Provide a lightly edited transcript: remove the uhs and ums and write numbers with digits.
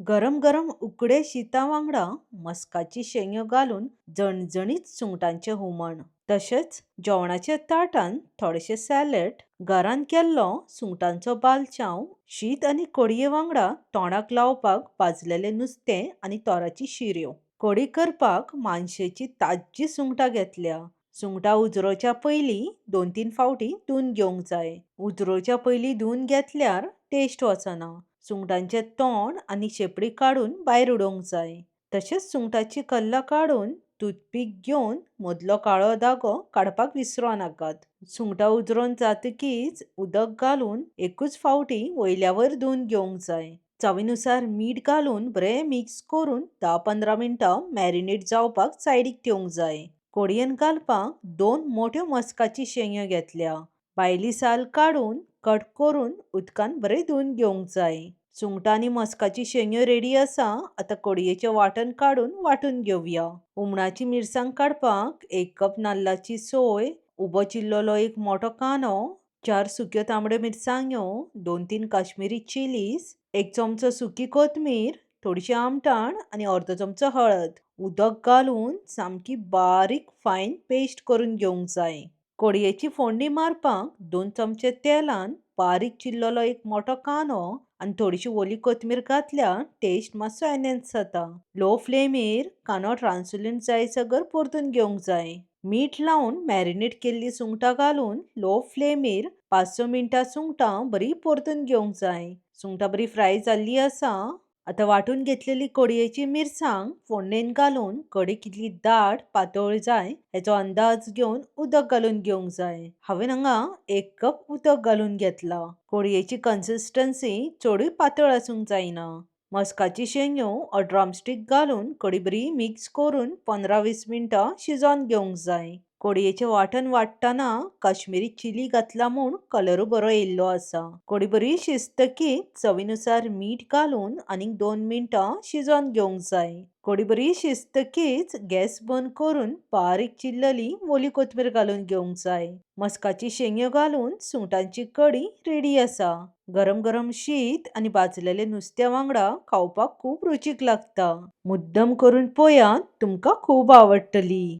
गरम गरम उकडे शीता वांगडा मस्काची शेंग्यो घालून जणजणीत सुंगटांचे हुमण. तशेंच जेवणाच्या ताटान थोडेशे सॅलड, घरान केल्लो सुंगटांचो बालचाव, शीत आनी कडये वांगडा तोंडाक लावपाक भाजलेले नुस्तें आनी तोराची शिऱ्यो. कडी करपाक मानशेची ताज्जी सुंगटां घेतल्या. सुंगटां उजरोवच्या पयलीं 2-3 फावटी धुवन घेवंक जाय. उजरोवच्या पयलीं धुवन घेतल्यार टेस्ट वचना. सुंगटांचे तोंड आनी शेपडी काढून भायर उडोवंक जाय. तशेंच सुंगटाची कल्लां काढून टूथपीक घेवन मदलो काळो दागो काडपाक विसरो नाकात. सुंगटां उजरोवन जातकीच उदक घालून एकूच फावटी वयल्या वयर धुवन घेवंक जाय. चवीनुसार मीठ घालून बरें मिक्स करून 10-15 मिनटां मॅरिनेट जावपाक सायडीक ठेवंक जाय. कडयेन घालपाक 2 मोठ्यो मस्काची शेंग्यो घेतल्या. भायली साल काढून कट करून उदकान बरें धुवन घेवंक जाय. सुंगटां आनी मस्काची शेंग्यो रेडी आसा. आतां कडयेचें वांटण काढून वांटून घेवया. हुमणाची मिरसांग काडपाक 1 कप नाल्लाची सोय, उबो चिल्ललो एक मोठो कांदो, 4 सुक्यो तांबड्यो मिरसांग्यो, 2-3 काश्मीरी चिलीज, 1 चमचो सुकी कोथमीर, थोडीशी आमटाण आनी अर्दो चमचो हळद. उदक घालून सामकी बारीक फायन पेस्ट करून घेवंक जाय. कडयेची फोडणी मारपाक 2 चमचे तेलान बारीक चिल्ललो एक मोठो कांदो आनी थोडीशी ओली कोथमीर घातल्यार टेस्ट मातसो एनहॅन्स जाता. लो फ्लेमीर कांदो ट्रान्सलुसंट जायसर परतून घेवंक जाय. मीठ लावन मॅरिनेट केल्ली सुंगटां घालून लो फ्लेमीर 5-6 मिनटां सुंगटां बरी परतून घेवंक जाय. सुंगटां बरी फ्राय जाल्ली आसा. आतां वांटून घेतलेली कडयेची मिरसांग फोडणेन घालून कडी कितली दाट पातळ जाय हेचो अंदाज घेवन उदक घालून घेवंक जाय. हांवें हांगा 1 कप उदक घालून घेतला. कडयेची कन्सिस्टन्सी चडूय पातळ आसूंक जायना. मस्काची शेंग्यो ओ ड्रमस्टीक घालून कडी बरी मिक्स करून 15-20 मिनटां शिजोवन घेवंक जाय. कडयेचें वांटण वाडटना काश्मीरी चिली घातला म्हूण कलरूय बरो येयल्लो आसा. कडी बरी शिजतकीच चवीनुसार मीठ घालून आनीक 2 मिनटां शिजोवन घेवंक जाय. कडी बरी शिजतकीच गॅस बंद करून बारीक चिल्लली ओली कोथमीर घालून घेवंक जाय. मस्काची शेंग्यो घालून सुंगटांची कडी रेडी आसा. गरम गरम शीत आनी भाजलेले नुस्त्या वांगडा खावपाक खूब रुचीक लागता. मुद्दम करून पळयात, तुमकां खूब आवडटली.